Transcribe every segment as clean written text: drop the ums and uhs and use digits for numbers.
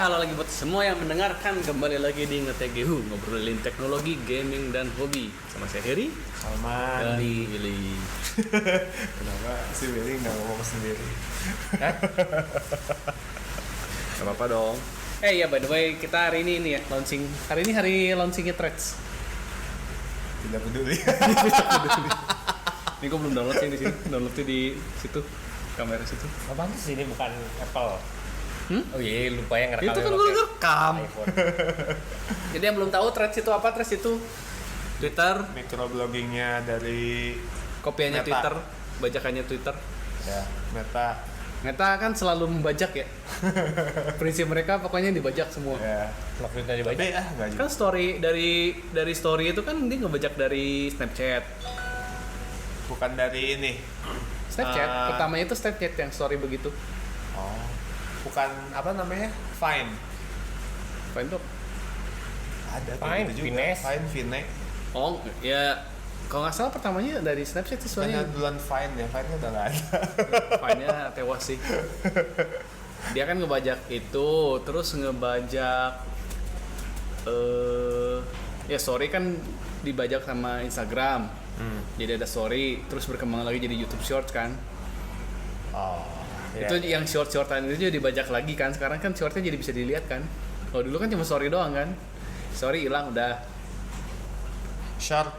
halo lagi buat semua yang mendengarkan. Kembali lagi di Ngetegehu, ngobrolin teknologi, gaming, dan hobi. Sama saya Heri Salman dan Willy. Kenapa si Willy nggak ngomong sendiri? Gak apa-apa dong. Ya by the way, kita hari ini ya launching. Hari ini hari launchingnya Threads. Tidak peduli. Ini gue belum download sih di sini. Downloadnya di situ, kamera situ. Apaan sih, ini bukan Apple? Oh iya, lupa yang ngerekam. Itu kan gue rekam. iPhone. Jadi yang belum tahu Threads itu apa? Threads itu Twitter, Microbloggingnya dari kopiannya Meta. Twitter, bajakannya Twitter. ya Meta. Meta kan selalu membajak ya. Prinsip mereka pokoknya dibajak semua. Ya. Maksudnya dibaca. Tapi nggak juga. Kan story dari story itu kan dia ngebajak dari Snapchat. Bukan dari ini. Snapchat, pertamanya itu Snapchat yang story begitu. Oh. Bukan apa namanya? Vine. Fine tuh. Ada kayak Vine, gitu juga. Vines. Vine. Oh, ya kalau nggak salah pertamanya dari Snapchat sih Soalnya soalnya. duluan Vine ya. Vine udah nggak ada. Fine-nya tewas sih. Dia kan ngebajak itu, terus ngebajak ya story kan dibajak sama Instagram. Jadi ada story, terus berkembang lagi jadi YouTube Shorts kan. Oh. Itu yang short-shortan itu juga dibajak lagi kan. Sekarang kan shortnya jadi bisa dilihat kan. Kalau dulu kan cuma story doang kan. Story hilang udah. Short.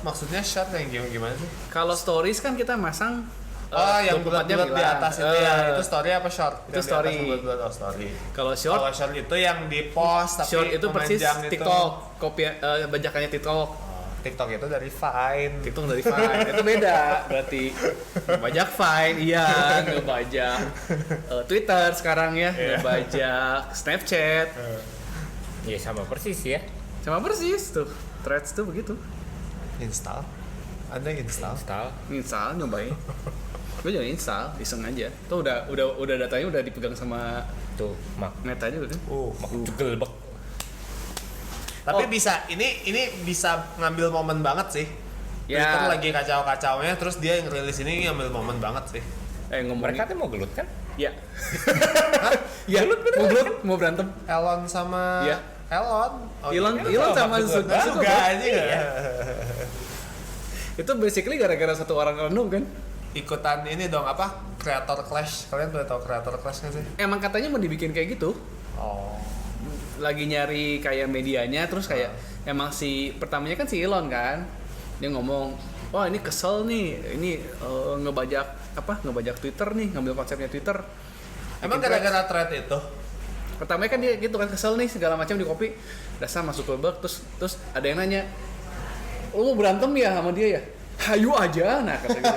Maksudnya short yang gimana sih? Kalau stories kan kita masang Yang 24 jam bulat-bulat di hilang. atas itu ya. Itu story apa short? Itu Yang di story. atas bulat-bulat, story. Kalau short, Kalau short itu yang di post tapi short itu persis memanjang itu. TikTok, bajakannya TikTok. TikTok itu dari Vine. TikTok dari Vine. Itu beda berarti. Ngebajak Vine, iya, ngebajak Twitter sekarang ya, ngebajak Snapchat. Iya, sama persis ya. Sama persis tuh. Threads tuh begitu. Install. Ada yang install. Install nyobain. Gue juga install, iseng aja. Tuh udah datanya udah dipegang sama Tuh, mak Meta juga kan. jugel bek. Tapi bisa ini bisa ngambil momen banget sih. Ya. Twitter lagi kacau-kacaunya terus dia yang rilis ini ngambil momen banget sih. Ngomongin. Mereka tuh mau gelut kan? Ya. Ya, mau berantem. Elon sama Iya. Elon. Elon sama Zuckerberg. aja Iya. Itu basically gara-gara satu orang renung kan. Ikutan ini dong apa? Creator Clash. Kalian udah tahu Creator Clash nggak sih? Emang katanya mau dibikin kayak gitu. Oh. Lagi nyari kayak medianya, terus kayak emang pertamanya kan si Elon kan. Dia ngomong, wah ini kesel nih, ini ngebajak Twitter nih, ngambil konsepnya Twitter. Emang Bikin gara-gara thread itu? Pertamanya kan dia gitu kan kesel nih segala macam di copy. Dasar masuk ke bug, terus ada yang nanya, lu mau berantem ya sama dia ya? Hayu aja, nah kata gitu.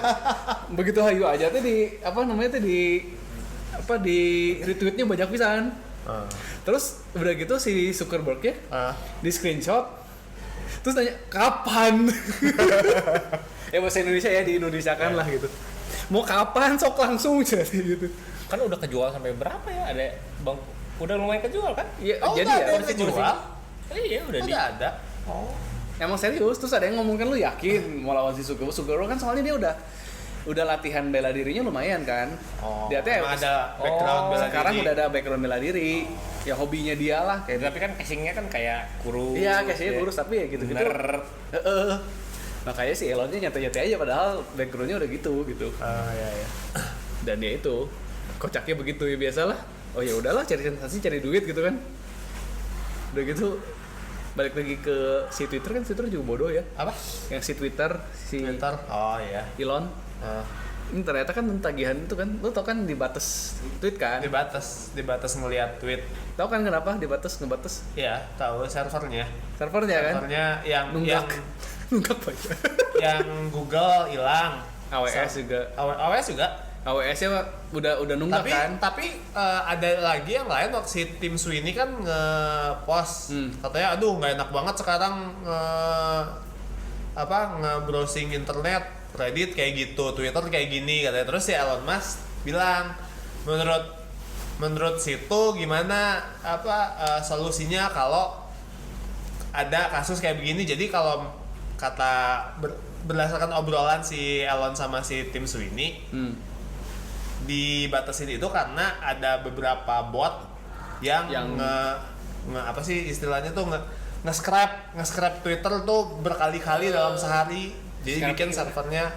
Begitu hayu aja tuh di retweetnya banyak pisan. Terus udah gitu si Zuckerberg ya di screenshot, terus nanya kapan? Ya bahasa Indonesia ya, di Indonesia kan lah gitu. Mau kapan sok langsung jadi gitu. Kan udah kejual sampai berapa ya? Ada bang, udah lumayan kejual kan? Iya, Oh, jadi udah ya ada yang kejual? Iya, udah di. Udah ada. Oh. emang serius. Terus ada yang ngomong kan, lu yakin mau lawan si Zuckerberg kan, soalnya dia udah latihan bela dirinya lumayan kan. Oh, Dia emang ada background bela sekarang diri. udah ada background bela diri. Ya hobinya dia lah kayak. Tapi kan casingnya kan kayak kurus. Iya, casingnya kurus tapi ya gitu-gitu. Nerd. Makanya si Elonnya nyantai-nyantai aja padahal backgroundnya udah gitu. Iya. Dan dia itu kocaknya begitu ya, biasalah. Oh ya udahlah, cari sensasi, cari duit gitu kan. Udah gitu balik lagi ke si Twitter kan, Twitter juga bodoh ya. Apa? Yang si Twitter Oh iya. Elon. Ini ternyata kan tagihan itu kan, lu tau kan dibatas tweet kan? Dibatas ngelihat tweet. Tau kan kenapa ngebatas? Iya, tahu servernya. Servernya kan? Servernya yang Nunggak banyak. yang Google hilang. AWS juga. AWS juga. AWS-nya udah nunggak kan? Tapi ada lagi yang lain waktu si Tim Sweeney kan nge-post katanya aduh nggak enak banget sekarang nge-browsing internet, Reddit kayak gitu, Twitter kayak gini katanya. Terus si Elon Musk bilang menurut situ gimana solusinya kalau ada kasus kayak begini. Jadi kalau berdasarkan obrolan si Elon sama si Tim Sweeney, dibatasin itu karena ada beberapa bot yang apa sih istilahnya tuh nge-scrap Twitter tuh berkali-kali dalam sehari. Jadi bikin servernya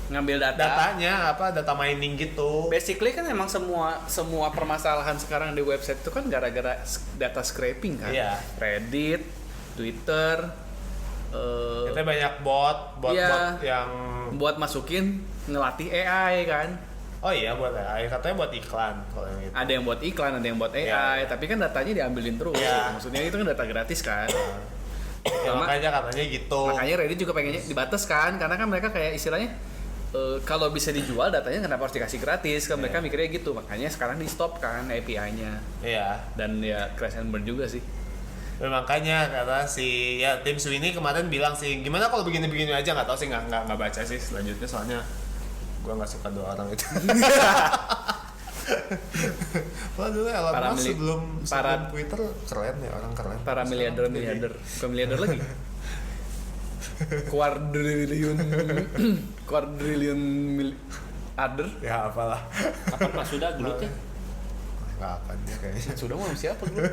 ngambil datanya data mining gitu. Basically kan emang semua permasalahan sekarang di website itu kan gara-gara data scraping kan. Iya. Reddit, Twitter, Kita banyak bot yang buat masukin ngelatih AI kan. Oh iya buat AI, katanya buat iklan kalau yang itu. Ada yang buat iklan, ada yang buat AI, tapi kan datanya diambilin terus. Iya. Maksudnya itu kan data gratis kan. Ya, makanya katanya gitu. Makanya Reddit juga pengennya dibatas kan, karena kan mereka kayak istilahnya kalau bisa dijual datanya kenapa harus dikasih gratis kan, mereka mikirnya gitu. Makanya sekarang di stop kan API-nya. Iya. Dan ya crash and burn juga sih. Ya, makanya kata si tim Sweeney kemarin bilang sih gimana kalau begini-begini aja, nggak tahu sih, nggak baca sih selanjutnya soalnya gua nggak suka dua orang itu. Wah dulu Elon Musk sebelum Twitter keren ya, orang keren. Para miliarder, bukan miliarder lagi. Quadrillion miliarder. Ya apalah. Kapan Mas Sudah gelutnya? Kapan ya kayaknya. Sudah mau siapa gelut?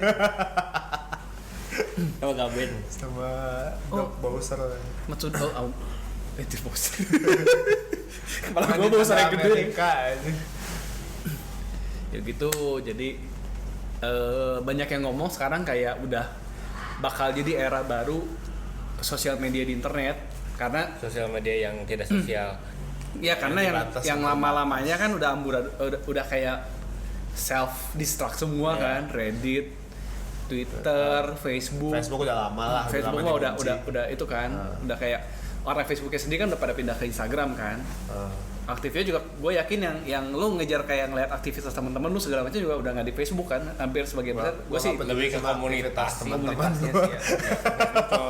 Sama Gaben. Sama Doc Bowser. Maksud itu Bowser. Kepala gua Bowser yang gede. Ya gitu, jadi banyak yang ngomong sekarang kayak udah bakal jadi era baru sosial media di internet, karena Sosial media yang tidak sosial. ya karena yang lama-lamanya kan udah kayak self destruct semua kan, Reddit, Twitter, Facebook udah lama lah. Facebook mah udah itu kan, udah kayak orang Facebooknya sendiri kan udah pada pindah ke Instagram kan. Aktifnya juga gue yakin yang lu ngejar kayak ngeliat aktivitas teman-teman lu segala macam juga udah nggak di Facebook kan, hampir sebagian besar. Gue sih lebih ke komunitas komunitasnya sih ya.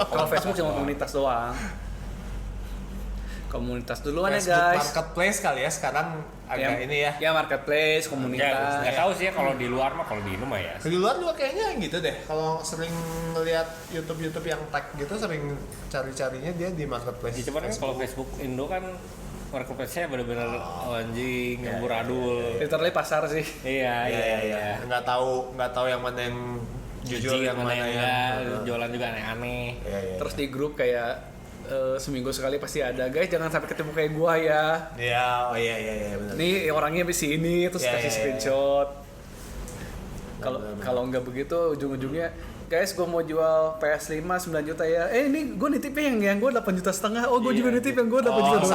Kalau Facebook cuma komunitas doang. Komunitas duluan ya guys. Marketplace kali ya sekarang agak ini ya. Ya marketplace, komunitas. Nggak tahu sih ya kalau di luar mah, kalau di Indo mah ya. Di luar juga kayaknya gitu deh. Kalau sering ngeliat YouTube yang tag gitu, sering cari-carinya dia di marketplace. Ya, cuman kan kalau Facebook Indo kan marketplace-nya bener-bener anjing, ngamburadul. Literally pasar sih. Iya. Nggak tahu yang mana yang jujur, yang mana yang jualan juga aneh-aneh. Iya. Terus di grup kayak seminggu sekali pasti ada, guys jangan sampai ketemu kayak gua ya. Iya, benar. Nih orangnya di sini terus kasih screenshot. Kalau nggak begitu ujung-ujungnya, guys gua mau jual PS5 9 juta ya. Ini gua nitipnya yang gua 8 juta setengah. Oh, gua juga nitip yang gua 8 juta.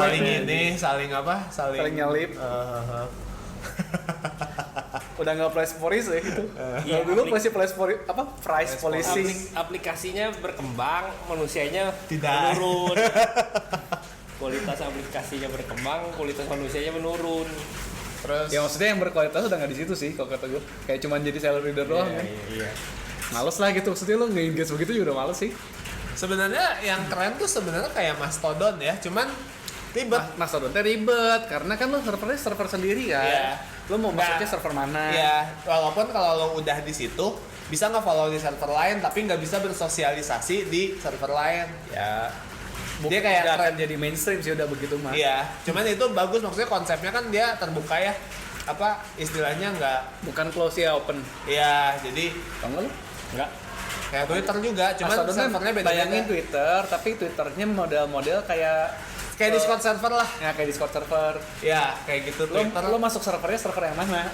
Saling nyalip. Udah nggak price policy ya itu. Dulu masih price policy. Aplikasinya berkembang, manusianya tidak menurun. Kualitas aplikasinya berkembang, kualitas manusianya menurun. Terus ya maksudnya yang berkualitas udah nggak di situ sih kalau kata gue. Kayak cuman jadi seller reader doang kan. Iya. Males lah gitu, maksudnya lo nge-engage begitu juga udah males sih. Sebenarnya yang keren tuh sebenarnya kayak Mastodon ya, cuman ribet. Mastodon ribet karena kan lo servernya server sendiri kan. Iya. Lo mau masuknya server mana? Iya, walaupun kalau lo udah di situ bisa nge-follow di server lain tapi nggak bisa bersosialisasi di server lain. Ya. Dia kayak keren jadi mainstream sih udah begitu mah. Iya, cuman itu bagus, maksudnya konsepnya kan dia terbuka ya. Apa istilahnya bukan close ya, open. Iya, jadi tau nggak lo? Enggak. Kayak Twitter juga, cuman servernya beda. Bayangin Twitter, tapi Twitternya model-model kayak Discord server lah. Ya kayak Discord server. Ya kayak gitu. Twitter. Lo masuk servernya server yang mana?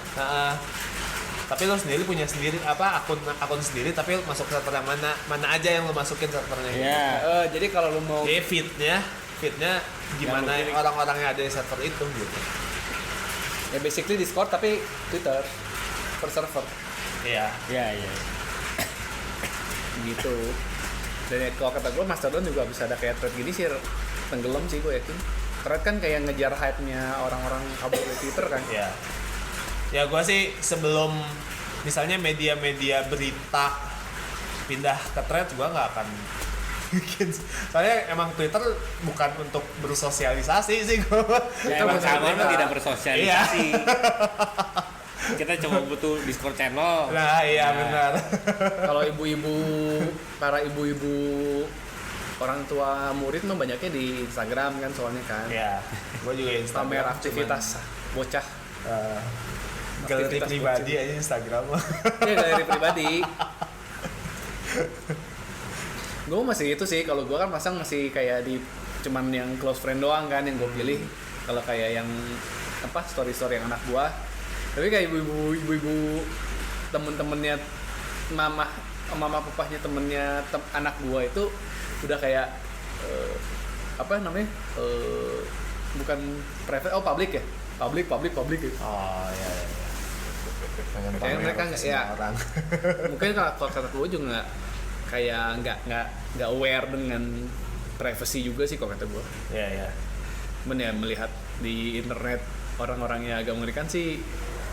Tapi lo sendiri punya sendiri akun sendiri, tapi masuk server yang mana aja yang lo masukin servernya. Iya. Jadi kalau lo mau feednya gimana orang-orang yang ada di server itu gitu. Ya basically Discord tapi Twitter per server. Iya. Gitu. Dan ya, kalau kata gue Mastodon juga bisa ada kayak thread gini sih, tenggelam sih gue yakin. Thread kan kayak ngejar hype-nya orang-orang kabur dari Twitter kan. Iya. Ya gue sih sebelum misalnya media-media berita pindah ke thread, gue nggak akan bikin. Soalnya emang Twitter bukan untuk bersosialisasi sih gue. Ya, emang kami tidak bersosialisasi. Iya. Kita cuma butuh Discord channel. Nah iya benar. Kalau para ibu-ibu orang tua murid mah banyaknya di Instagram kan soalnya kan. Iya. Gue juga Instagram. Pamer aktivitas bocah. Galeri pribadi aja Instagram. Iya, galeri pribadi. Gue masih itu sih, kalau gue kan masang masih kayak di cuman yang close friend doang kan yang gue pilih. Kalau kayak yang story yang anak gue, tapi kayak ibu-ibu temen-temennya mama papahnya temennya anak gue itu udah kayak bukan private, public ya, public gitu. Oh iya. Kayak mereka nggak ya orang. Mungkin kalau kata gue juga nggak aware dengan privacy juga sih kalau kata gue. Iya. Cuman ya melihat di internet orang-orangnya agak mengerikan sih.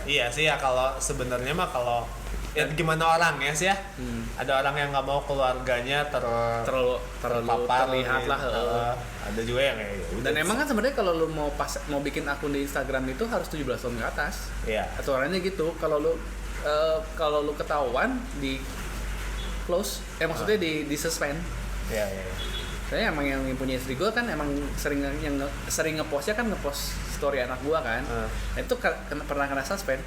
Iya sih ya, kalau sebenarnya mah kalau ya gimana orang ya sih ya. Ada orang yang nggak mau keluarganya terlalu terlihat lah. Ada juga yang kayak gitu. Dan emang kan sebenarnya kalau lu mau bikin akun di Instagram itu harus 17 tahun ke atas. Iya. Aturannya gitu. Kalau lu ketahuan di close, maksudnya di suspend. Iya. Saya emang yang punya istri gue kan emang sering ngepostnya kan ngepost story anak gue kan. Itu pernah kena suspend.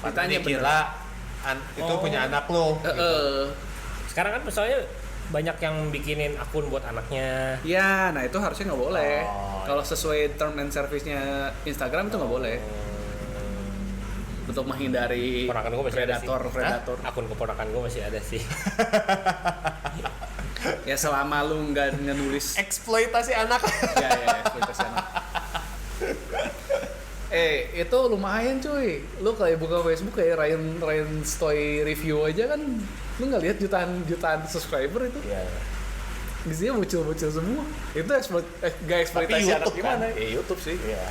Ditanya kira itu punya anak lo. Gitu. Sekarang kan misalnya banyak yang bikinin akun buat anaknya. Iya, nah itu harusnya nggak boleh. Kalau sesuai term and service-nya Instagram itu nggak boleh. Untuk menghindari predator. Akun keponakan gue masih ada sih. Ya selama lu nggak nulis Eksploitasi anak. ya eksploitasi anak. Itu lumayan cuy. Lu kayak buka Facebook kayak Ryan Stoy review aja kan, lu nggak lihat jutaan subscriber itu. Iya. Isinya bocil-bocil semua. Itu gak eksploitasi anak gimana? Kan? YouTube sih. Iya.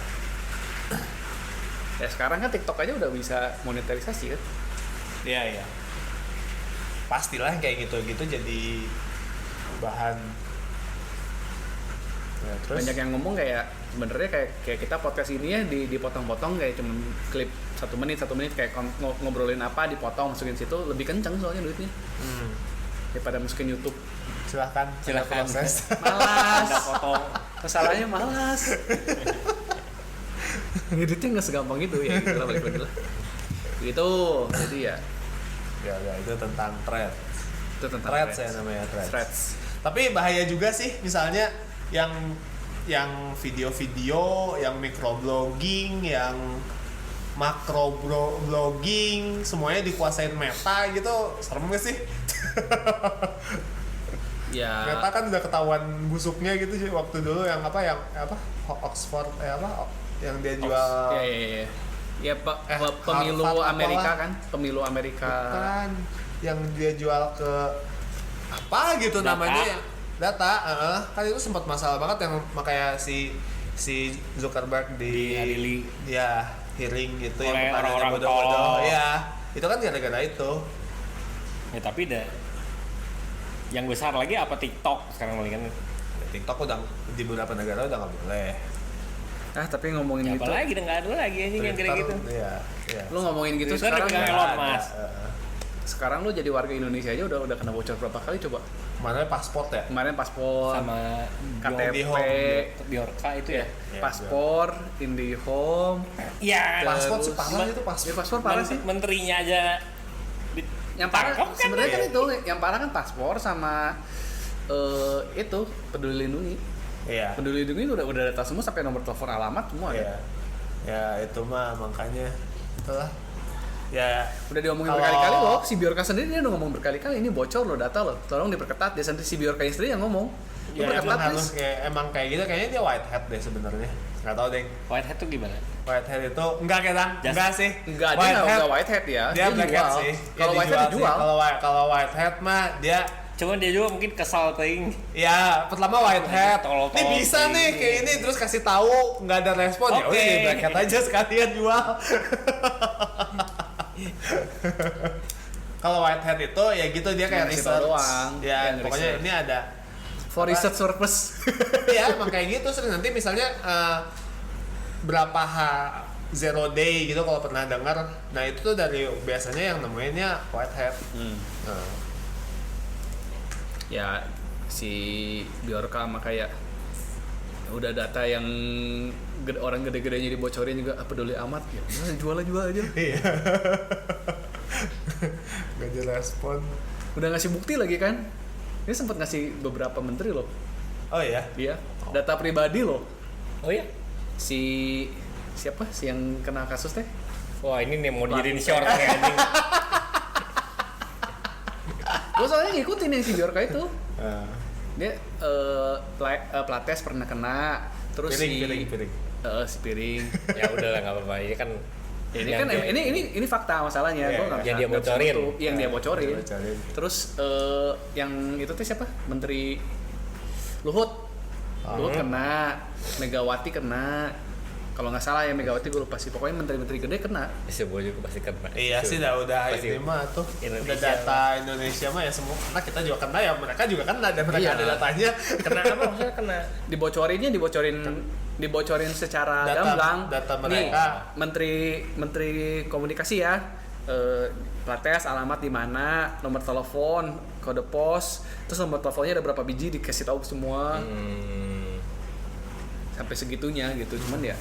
Ya sekarang kan TikTok aja udah bisa monetarisasi kan. Iya. Pastilah kayak gitu-gitu jadi bahan. Ya, terus Banyak yang ngomong kayak sebenarnya kayak kita podcast ini ya dipotong-potong kayak cuma klip 1 menit kayak ngobrolin apa dipotong masukin situ, lebih kenceng soalnya duitnya daripada masukin YouTube. Silahkan proses. Malas potong, masalahnya malas. Ngeditnya nggak segampang itu ya, gitu lah, balik lagi lah gitu. Jadi ya itu tentang thread. Itu tentang threads ya namanya, threads. Tapi bahaya juga sih misalnya yang video-video, yang microblogging, yang macroblogging, semuanya dikuasain Meta gitu, serem gak sih? Ya. Meta kan udah ketahuan busuknya gitu waktu dulu yang Oxford yang dia jual. Iya. Ya pemilu Harvard Amerika kan, pemilu Amerika. Bukan, yang dia jual ke apa gitu namanya ya. Data, kan itu sempat masalah banget yang makanya si Zuckerberg diadili ya hearing gitu yang orang-orang bodoh-bodoh. Ya, itu kan gara-gara itu. Ya tapi yang besar lagi apa TikTok sekarang kan? TikTok udah di beberapa negara udah nggak boleh. Tapi ngomongin gitu. Apalagi udah nggak ada lagi anjing yang kayak gitu. Iya. Lu ngomongin gitu Twitter sekarang Elon Musk. Sekarang lu jadi warga Indonesia aja udah kena bocor berapa kali coba? Kemarin paspor ya? Kemarin paspor Sama KTP, Biorka itu ya. paspor, IndiHome. Iya. Paspor sih parah itu paspor. Ya, paspor parah sih. Menterinya aja Yang parah kan sebenarnya kan itu, yang parah kan paspor sama itu Peduli Lindungi. Iya. Peduli Lindungi udah data semua sampai nomor telepon, alamat semua Iya. Ya itu mah makanya itulah. Ya udah diomongin berkali-kali loh, si Biorka sendiri dia udah ngomong berkali-kali ini bocor loh data loh, tolong diperketat. Dia sendiri si Biorka sendiri yang ngomong. Ya emang harus emang kayak gitu, kayaknya dia white hat deh sebenarnya. Nggak tahu deh. White hat tuh gimana? White hat itu enggak enggak sih. Enggak, dia enggak white hat ya. Dia black hat sih. Kalau white hat dijual. Kalau white hat mah dia Cuman dia juga mungkin kesal ting. ya pertama white hat. Tolol Ini bisa nih kayak ini terus kasih tahu nggak ada respon. Ya udah jadi black hat aja sekalian jual. Kalau white hat itu ya gitu dia kayak research doang. Ya pokoknya research. ini ada For research purpose. ya emang kayak gitu. Sering nanti misalnya berapa zero day gitu kalau pernah dengar. Nah itu tuh dari biasanya yang nemuinnya white hat. Ya si Biorka sama kayak udah data yang orang gede-gedenya dibocorin juga peduli amat ya. Nah, jual aja. Iya. Gak direspon. Udah ngasih bukti lagi kan? Ini sempat ngasih beberapa menteri loh. Oh iya. Iya. Data pribadi loh. Oh ya? Siapa sih yang kena kasus teh? Wah ini nih mau dijadiin short nih anjing. Gue soalnya ngikutin yang si Bjorka itu. Dia Plates pernah kena, terus piring. si piring. Ya udah lah nggak apa-apa, ini kan Ini kan ini fakta masalahnya. Yeah, Gua nggak yang bisa- dia nggak bisa bocorin. nutup. Yang dia bocorin. Bocorin. Terus yang itu tuh siapa? Menteri Luhut kena, Megawati kena. Kalau nggak salah ya Megawati, gue lupa sih. Pokoknya menteri-menteri gede kena. semua juga pasti kena. Iya sih udah Pasti. ini mah tuh. Indonesia Udah data Indonesia mah ya semua karena kita juga kena ya, mereka juga kena dan mereka Iya. ada datanya. Kena apa maksudnya kena? Dibocorin secara Data- gamblang. data Nih, mereka. menteri komunikasi ya. Plates, alamat di mana, nomor telepon, kode pos, terus nomor teleponnya ada berapa biji dikasih tahu semua. Sampai segitunya gitu. Cuman ya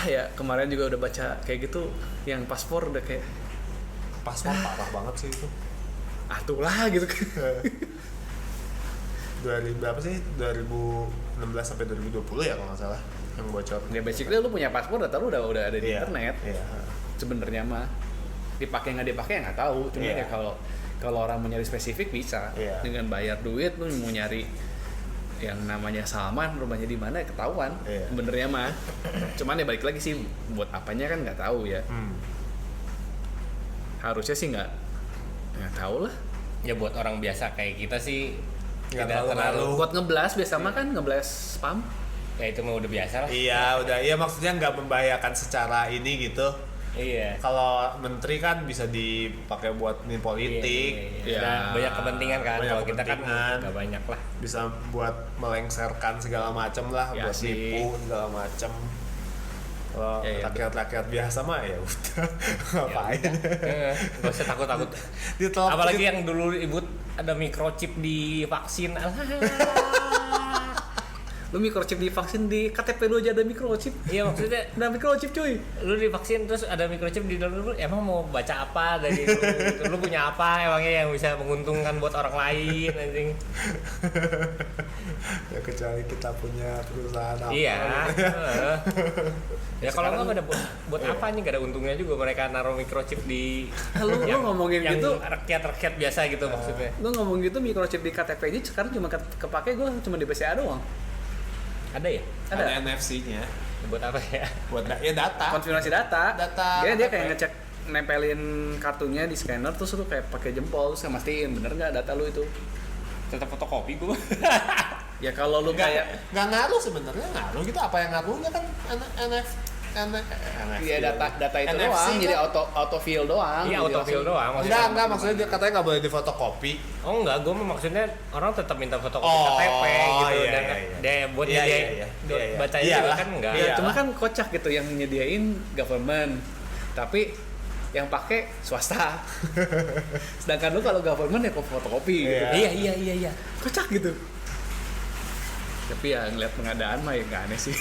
ya kemarin juga udah baca kayak gitu, yang paspor udah kayak Paspor parah banget sih itu. atulah gitu. 2000 berapa sih? 2016 sampai 2020 ya kalau nggak salah yang bocor. Ya basically lu punya paspor data lu udah ada di Iya. internet. Iya. Sebenarnya mah dipakai nggak dipakai nggak tahu. Cuma Iya. ya kalau orang mau nyari spesifik bisa. Iya. Dengan bayar duit lu mau nyari yang namanya Salman rumahnya di mana ya ketahuan. Iya. Sebenarnya mah. Cuman ya balik lagi sih buat apanya kan nggak tahu ya. Harusnya sih nggak tahu lah. Ya buat orang biasa kayak kita sih Nggak tidak terlalu terlalu. Buat ngeblas biasa mah kan ngeblas spam. Ya itu mah udah biasa lah. Iya, udah. Iya maksudnya nggak membahayakan secara ini gitu. Iya. Kalau menteri kan bisa dipakai buat nih politik, Iya. Iya. Banyak kepentingan kan. Banyak Kalau kita kan kepentingan. nggak banyak lah. bisa buat melengsarkan segala macam lah, Ya buat sih. nipu segala macam. Kalau Ya, ya, rakyat-rakyat biasa mah ya udah ngapain. Gak usah takut-takut. Ditelepon- Apalagi yang dulu ibu ada microchip di vaksin. Lu microchip di vaksin, di KTP lu aja ada microchip. Iya maksudnya Ada microchip cuy. lu divaksin terus ada microchip di dalam lu, emang mau baca apa dari lu gitu? Lu punya apa emangnya yang bisa menguntungkan buat orang lain anjing? Ya kecuali kita punya perusahaan apa. Iya. heeh. Ya kalau Sekarang- nggak ada buat apa nih, gak ada untungnya juga mereka naruh microchip di Lu ngomongin yang gitu, rakyat biasa gitu maksudnya. lu ngomong gitu microchip di KTP aja sekarang cuma kepake gue cuma di BCA doang. Ada ya? Ada NFC-nya Buat apa ya? buat data. Konfirmasi data. Data Dia kayak KTP. ngecek, nempelin kartunya di scanner terus lu kayak pakai jempol terus mastiin bener nggak data lu itu. Tetap fotokopi gua. Ya kalau lu kayak Nggak ngaruh sebenarnya, ngaruh gitu. Apa yang ngaruhnya kan NFC. iya data itu NFC doang, kan? jadi auto fill doang. Iya, Jadi autofill langsung- doang. Maksudnya Enggak, maksudnya dia katanya nggak boleh difotokopi. Oh enggak, gue maksudnya orang tetap minta fotokopi Oh, KTP gitu iya, dan iya, iya. dia buat Iya, dia iya, iya. Iya. baca itu Iyalah. kan enggak. Ya, Iya. cuma kan kocak gitu yang nyediain government, tapi yang pakai swasta. Sedangkan lu kalau government ya fotokopi gitu. Iya. Iya. Kocak gitu. Tapi ya ngeliat pengadaan mah ya nggak aneh sih.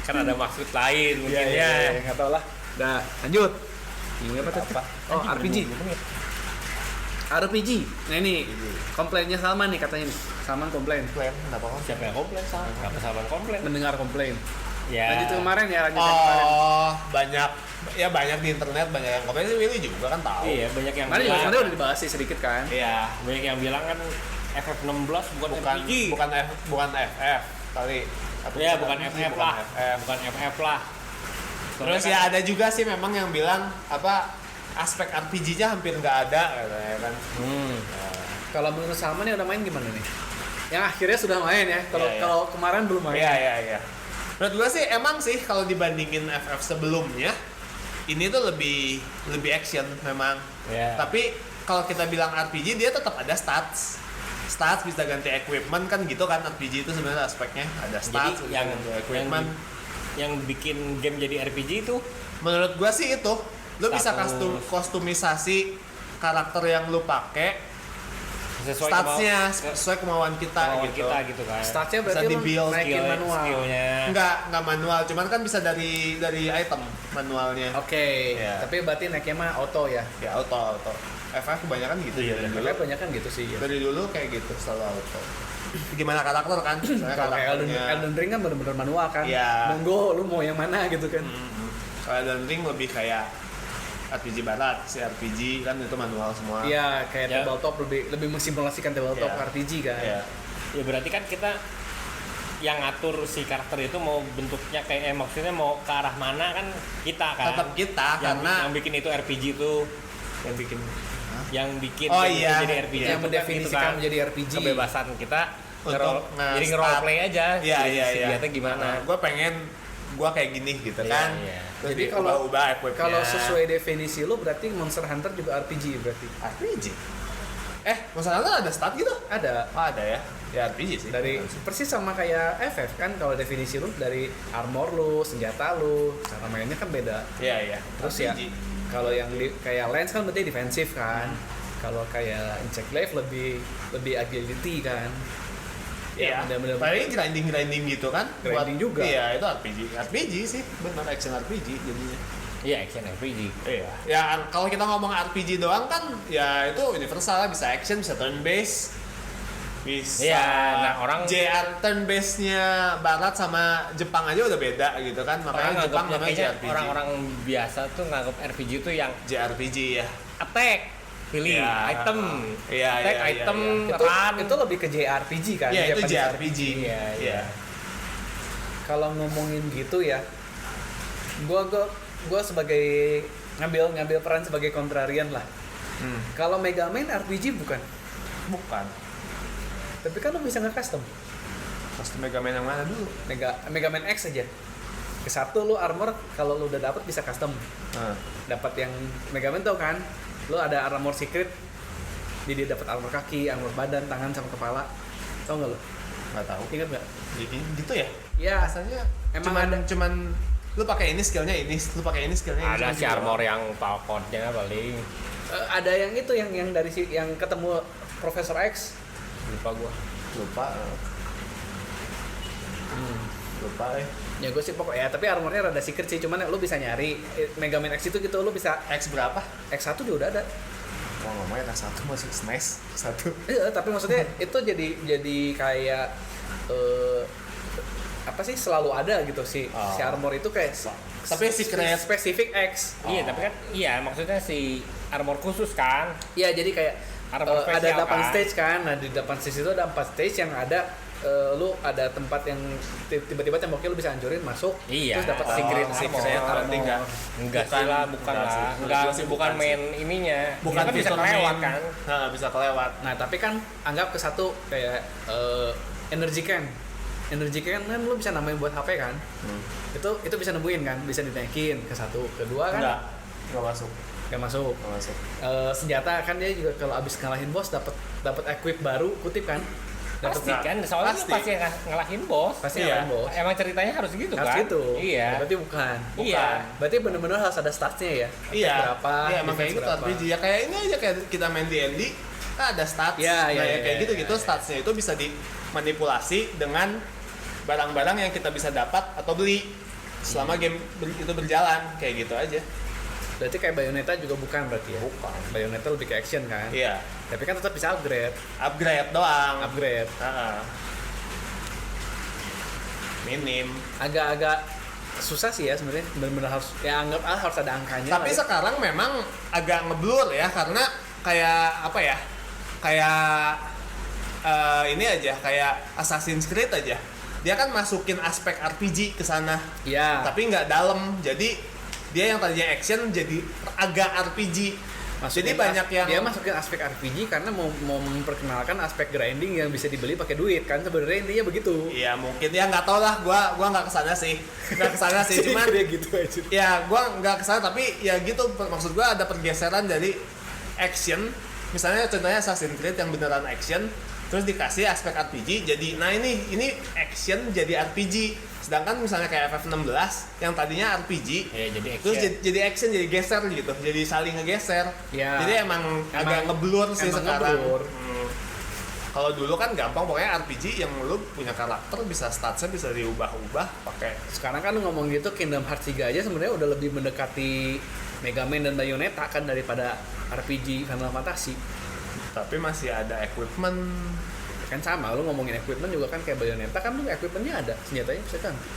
Kan ada maksud lain mungkin Iya, ya. nggak tau lah. Dah, lanjut. Ini apa tadi? Oh, RPG. RPG. Nah ini komplainnya Salman nih katanya nih. Salman komplain. Plan, kenapa kok? Siapa yang komplain sama? Enggak kesalahan komplain. Mendengar komplain. Ya. Lanjut ke kemarin ya, lanjut ke kemarin. Oh, banyak di internet, banyak yang komen sih Willy juga kan tahu. Iya, banyak yang Kemarin juga bilang. sebenarnya udah dibahas sih sedikit kan. Iya. Banyak yang bilang kan FF16 bukan RPG. bukan FF kali. Atau Ya, bukan FF lah. FF. Bukan FF lah. Terus Soalnya ya ada juga sih memang yang bilang apa aspek RPG-nya hampir nggak ada katanya kan. Kalau menurut Salman yang udah main gimana nih? Yang akhirnya sudah main ya. Kalau Iya, iya. kalau kemarin belum main. Iya. Menurut gua sih emang sih kalau dibandingin FF sebelumnya ini tuh lebih action memang. Iya. Tapi kalau kita bilang RPG dia tetap ada stats bisa ganti equipment kan gitu kan. RPG itu sebenarnya aspeknya ada stats, Jadi bisa ganti equipment. yang bikin game jadi RPG itu Menurut gua sih itu lu bisa Status. kostumisasi karakter yang lu pakai statsnya sesuai kemauan kita gitu kan. Statsnya bisa berarti di-build naikin manual. Skillnya. Enggak manual, cuman kan bisa dari item manualnya. Oke, Ya. tapi berarti naiknya mah auto ya. Ya auto. FF kebanyakan gitu ya. Dari dulu, Kayak banyak kan gitu sih ya. dari dulu kayak gitu selalu auto. Gimana karakter kan? Misalnya Kalau kayak Elden Ring kan bener-bener manual kan. Iya. Monggo lu mau yang mana gitu kan. Kalau Elden Ring lebih kayak RPG barat, RPG kan itu manual semua. Iya, kayak Ya. tabletop lebih mensimulasikan tabletop Ya. RPG kan. Iya. Ya berarti kan kita yang ngatur si karakter itu mau bentuknya kayak maksudnya mau ke arah mana kan kita kan. Tetap kita yang karena bikin itu RPG itu yang bikin Oh itu iya. jadi RPG Yang itu kan mendefinisikan gitu kan. menjadi RPG. Kebebasan kita Untuk jadi nge-role play aja. Iya. Senjata gimana. Gue pengen gue kayak gini gitu Iya, kan. iya. Terus Jadi kalau ubah equipnya. kalau sesuai definisi lu berarti Monster Hunter juga RPG berarti. RPG. Monster Hunter ada stat gitu? Ada Oh, ada ya. Ya RPG sih. dari persis sama kayak FF kan, kalau definisi lu dari armor lu, senjata lu, cara mainnya kan beda. Iya. Terus ya kalau yang kayak Lance kan berarti defensif kan. Kalau kayak Insect Glaive lebih agility kan. Iya. bener-bener Paling grinding gitu kan. Grinding juga. Iya, itu RPG sih. Benar action RPG jadinya. Iya, action RPG. Iya. Ya kalau kita ngomong RPG doang kan ya itu universal, bisa action, bisa turn based. Bisa. Iya, nah orang JR turn base-nya Barat sama Jepang aja udah beda gitu kan. Makanya Jepang namanya JRPG. orang-orang biasa tuh nganggap RPG itu yang JRPG ya. attack, pilih Iya. item, Iya, attack iya, item, iya. run. itu lebih ke JRPG kan. Iya, itu Japanese JRPG. Iya. Kalau ngomongin gitu ya, gua sebagai ngambil peran sebagai kontrarian lah. Kalau Mega Man RPG bukan, Bukan. tapi kan lu bisa nge-custom. Custom Mega Man yang mana dulu? Mega Man X aja. Ke satu lu armor kalau lu udah dapet bisa custom. Dapat yang Mega Man tau kan? Lu ada armor secret. Jadi dapat armor kaki, armor badan, tangan sama kepala. Tau nggak lu? Nggak tahu. Ingat nggak? Jadi gitu ya? Ya, Rasanya emang cuman lu pakai ini skillnya ini, lu pakai ini skillnya ini. Ada cuma si gitu armor doang. yang palcodnya paling ada yang itu yang dari yang ketemu Profesor X. lupa gua. Lupa. Lupa Ya gue sih pokoknya, tapi armornya rada secret sih, cuman lu bisa nyari Mega Man X itu gitu, lu bisa X berapa? X1 juga udah ada. Mau ngomongnya X1 masuk SNES 1. Iya, tapi maksudnya itu jadi kayak apa sih, selalu ada gitu si armor itu kayak Tapi secret. spesifik X. Iya, tapi kan maksudnya si armor khusus kan. Iya, jadi kayak Armor ada spesial 8 kan? stage kan. Nah, di 8 stage itu ada 4 stage yang ada lu ada tempat yang tiba-tiba temboknya lu bisa hancurin masuk, Iya. terus dapat Oh, secret secret armor. berarti enggak. Enggak sih lah, bukan lah. Enggak sih, bukan sih. main ininya. Bukan Kan bisa fitur kelewat main. kan. Nah, bisa kelewat. Nah, tapi kan anggap ke satu kayak energy can. Energy can kan lu bisa namain buat HP kan. Itu bisa nemuin kan, bisa dinaikin ke satu, kedua kan Enggak masuk. nggak masuk. Enggak masuk. Senjata kan dia juga kalau abis ngalahin bos dapat equip baru, kutip kan. Pasti Nggak, kan, soalnya pasti. lu pasti ngalahin bos. Pasti Iya. ngalahin bos. Emang ceritanya harus gitu Harus kan? gitu. Iya. Berarti bukan. Iya. Berarti benar-benar harus ada statsnya ya. Attack Iya. berapa? Iya, emang kayak defense gitu RPG. Ya kayak ini aja kayak kita main D&D kan ada stats. Iya, iya, Nah, ya iya, kayak iya, gitu-gitu iya. statsnya itu bisa dimanipulasi dengan barang-barang yang kita bisa dapat atau beli selama game itu berjalan, kayak gitu aja. Berarti kayak Bayonetta juga bukan berarti ya? Bukan. Bayonetta lebih ke action kan? Iya. Tapi kan tetap bisa upgrade. Upgrade doang. Upgrade. Minim. Agak-agak susah sih ya sebenarnya, benar-benar harus ya anggap harus ada angkanya. Tapi lah ya. sekarang memang agak ngeblur ya, karena kayak apa ya? Kayak ini aja, kayak Assassin's Creed aja. Dia kan masukin aspek RPG ke sana. Iya. Tapi nggak dalam. Jadi dia yang tadinya action jadi agak RPG. Jadi banyak yang dia masukin aspek RPG karena mau memperkenalkan aspek grinding yang bisa dibeli pakai duit kan, sebenarnya intinya begitu. Iya mungkin ya, nggak tau lah, gua nggak kesana sih, cuman dia gitu aja. ya gua nggak kesana, tapi ya gitu, maksud gua ada pergeseran dari action, misalnya contohnya Assassin's Creed yang beneran action, terus dikasih aspek RPG, jadi nah ini action jadi RPG, sedangkan misalnya kayak FF16 yang tadinya RPG, Ya, jadi action. terus jadi action, jadi geser gitu, jadi saling ngegeser, Ya. jadi emang agak ngeblur sih emang sekarang. ngeblur. Kalau dulu kan gampang, pokoknya RPG yang lu punya karakter bisa statsnya bisa diubah-ubah pakai. Sekarang kan lu ngomong gitu, Kingdom Hearts 3 aja sebenarnya udah lebih mendekati Mega Man dan Bayonetta kan daripada RPG Final Fantasy. Tapi masih ada equipment. Kan sama, lu ngomongin equipment juga kan kayak Bayonetta kan lu equipmentnya ada, senjatanya bisa ganti.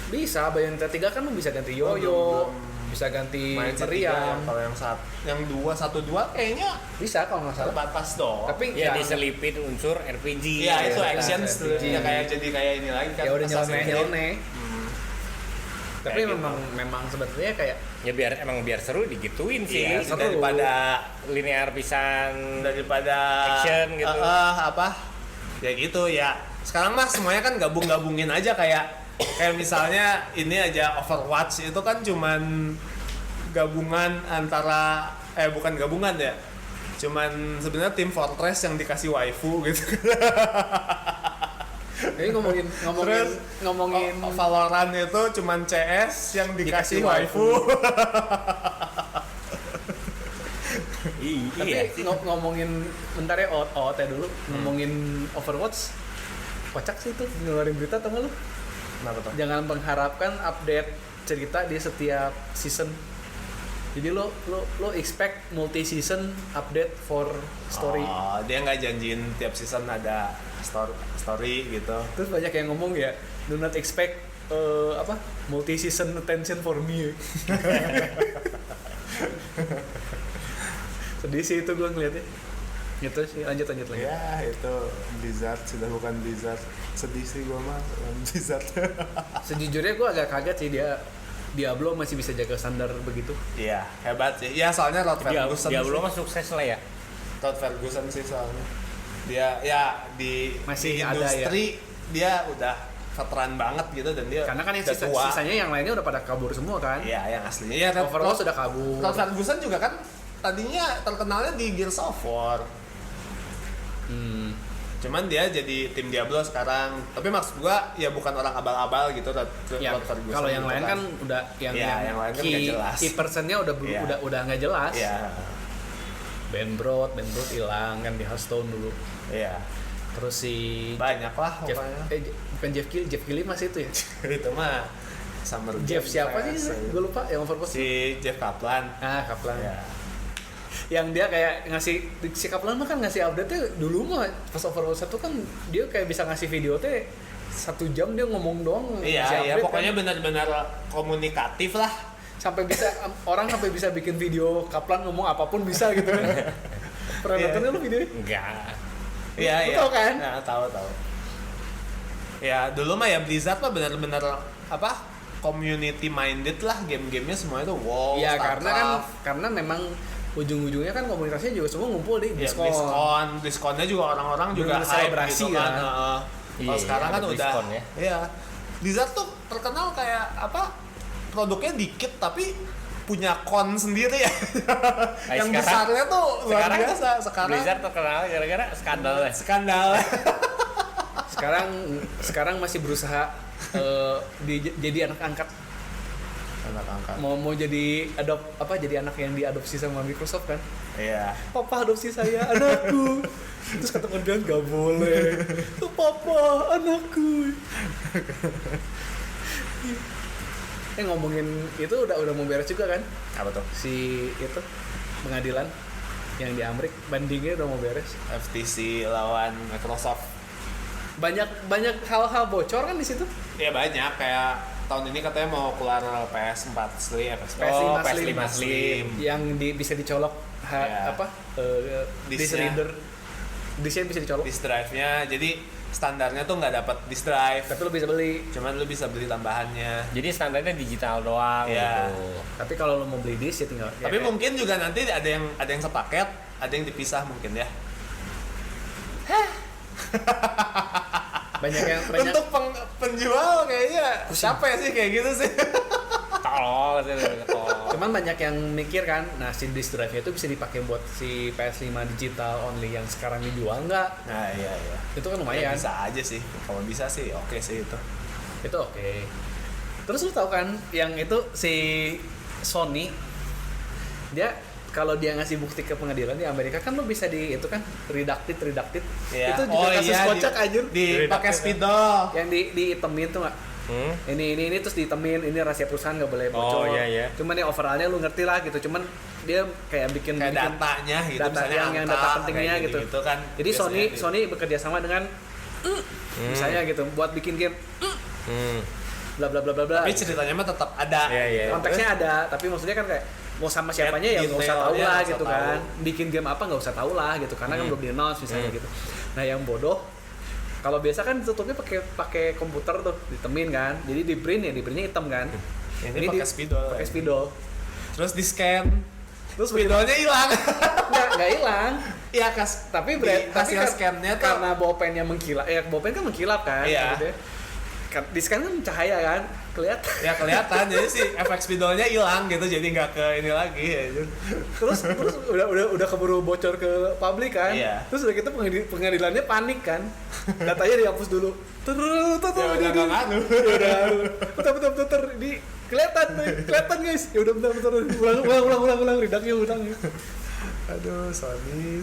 Bisa, Bayonetta 3 kan lu bisa ganti yoyo, bisa ganti Main meriam. Kalau yang 2 kayaknya Bisa kalau nggak salah. terbatas dong. Tapi Ya diselipin unsur RPG. Iya itu ya, action RPG. ya kayak jadi kayak ini lagi kan. ya udah Assassin's Creed. nyeleneh. Tapi Kayak memang sebenarnya kayak Ya biar seru digituin sih. Iya, seru. Daripada linear pisan daripada action gitu. Apa ya gitu ya. Sekarang mah semuanya kan gabungin aja kayak misalnya ini aja Overwatch itu kan cuman gabungan antara bukan gabungan ya, cuman sebenarnya tim Fortress yang dikasih waifu gitu. Jadi ngomongin Valorant itu cuman CS yang dikasih Dikasih waifu. tapi Iya sih. ngomongin bentar ya OOT dulu, ngomongin Overwatch. Kocak sih itu ngeluarin berita tau gak lu? Kenapa tuh? Jangan mengharapkan update cerita di setiap season. Jadi lo expect multi season update for story. Oh, dia nggak janjiin tiap season ada story gitu. Terus banyak yang ngomong ya, do not expect multi season attention for me. Sedih sih itu gue ngeliatnya. Gitu sih, lanjut lagi. Ya itu Blizzard sudah bukan Blizzard. Sedih sih gua mah Blizzard. Sejujurnya gue agak kaget sih Diablo masih bisa jaga standar begitu. Iya hebat sih. Ya soalnya Rod Ferguson. Diablo mah sukses lah ya. Rod Ferguson sih soalnya. Dia ya di Masih di ada industri dia udah veteran banget gitu dan dia Karena kan yang udah tua. sisanya yang lainnya udah pada kabur semua kan. Iya yang aslinya ya. Overwatch sudah kabur. Rod Ferguson juga kan tadinya terkenalnya di Gears of War. Cuman dia jadi tim Diablo sekarang. Tapi maksud gua ya bukan orang abal-abal gitu Ya, Rod Ferguson. kalau yang gitu lain kan udah yang lain kan nggak jelas. key personnya Iya. udah nggak jelas. Iya. Ben Brod hilang kan di Hearthstone dulu. Iya. Terus si Banyak lah Jeff, pokoknya. bukan Jeff Keighley masih itu ya. Itu mah Summer Jeff Game siapa Fest. sih? Gue lupa yang Overwatch. Si Jeff Kaplan. Kaplan. Ya. Yang dia kayak ngasih si Kaplan mah kan ngasih update-nya dulu mah pas Overwatch 1 kan dia kayak bisa ngasih video teh 1 jam dia ngomong doang. Iya, ngasih iya update pokoknya kan. benar-benar komunikatif lah. Sampai bisa orang sampai bisa bikin video Kaplan ngomong apapun bisa gitu kan. Pernah Iya. nonton nggak lu videonya? Enggak. Iya, Lu iya. tahu kan? Nah, tahu. Ya, dulu mah ya Blizzard mah benar-benar apa? Community minded lah game-gamenya semuanya tuh wow. Iya StarCraft. karena memang ujung-ujungnya kan komunitasnya juga semua ngumpul di Ya, Discord. Diskonnya juga orang-orang juga Bener-bener hype selebrasi gitu kan. kan. Kalau Iya, sekarang kan ada udah diskon ya. Iya. Blizzard tuh terkenal kayak apa? Produknya dikit tapi punya kon sendiri ya. Yang sekarang- besarnya tuh luar biasa. Sekarang Blizzard terkenal gara-gara skandal ya. skandal. Sekarang masih berusaha jadi anak angkat. Anak angkat. Mau jadi jadi anak yang diadopsi sama Microsoft kan. Iya. Papa adopsi saya, anakku. Terus kata kemudian gak boleh. Papa, anakku. Ngomongin itu udah mau beres juga kan? Apa tuh? Si itu pengadilan yang di Amerika bandingnya udah mau beres. FTC lawan Microsoft. Banyak hal-hal bocor kan di situ. Ya banyak kayak tahun ini katanya mau keluar PS4 Slim, PS5 Slim. Yang bisa dicolok Ya. disk Disknya. reader. Disknya bisa dicolok. Disk drive-nya. Jadi standarnya tuh nggak dapat disk drive. Tapi lo bisa beli. Cuman lu bisa beli tambahannya. Jadi standarnya digital doang Iya. gitu. Tapi kalau lo mau beli disk ya tinggal. Tapi mungkin juga nanti ada yang sepaket, ada yang dipisah mungkin ya. banyak. Untuk penjual kayaknya siapa ya sih kayak gitu sih? Tolong. Cuman banyak yang mikir kan, nah si disk drive-nya itu bisa dipakai buat si PS5 digital only yang sekarang dijual nggak? Nah iya. Itu kan Ya, lumayan. bisa aja sih. Kalau bisa sih oke sih itu. Itu oke. Terus lu tahu kan yang itu si Sony dia kalau dia ngasih bukti ke pengadilan di Amerika kan lu bisa di itu kan redacted. Iya. Itu juga kasus kocak anjir. Pakai spidol. Yang diitemin tuh nggak? Ini terus diitemin, ini rahasia perusahaan nggak boleh bocor. Iya. Cuman yang overallnya lu ngerti lah gitu. Cuman dia kayak bikin datanya gitu, data yang data pentingnya gitu. Kan. Jadi Sony bekerja sama dengan misalnya gitu buat bikin game bla bla bla bla bla. Tapi ceritanya mah tetap ada. Konteksnya ada, tapi maksudnya kan kayak mau sama siapanya ya nggak usah tahu lah gitu kan. Bikin game apa nggak usah tahu lah gitu karena kan belum di-announce misalnya gitu. Nah, yang bodoh kalau biasa kan tutupnya pakai komputer tuh, ditemin kan. Jadi di printnya hitam kan. Ini pakai spidol. Terus di scan. Terus spidolnya hilang. Nggak hilang. Iya, tapi hasil scan-nya tuh karena bolpennya mengkilap. Bolpen kan mengkilap kan. Iya. Gitu. Di scan kan cahaya kan, kelihatan. Ya kelihatan, jadi si efek spidolnya hilang gitu, jadi nggak ke ini lagi ya. Terus udah keburu bocor ke publik kan. Iya. Terus udah gitu pengadilannya panik kan. Datanya dihapus dulu. Udah nggak nganu. Bentar, ini kelihatan guys. Ya udah bentar, ulang, redaknya ulang. Aduh, Sony.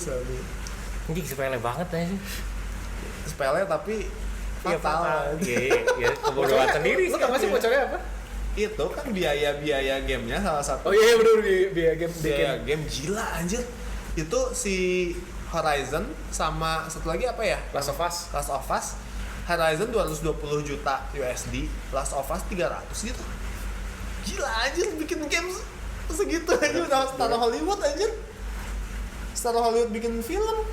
Ini sepele banget aja sih. Sepele tapi fatal. Iya, kebodohan sendiri. Lu tau gak sih bocornya apa? Itu kan biaya gamenya salah satu. Oh iya bener, biaya game. Biaya game gila anjir. Itu si Horizon sama satu lagi apa ya? Last of Us. Horizon 220 juta USD, Last of Us 300 gitu. Gila anjir bikin game segitu aja udah standar Hollywood anjir. Standar Hollywood bikin film.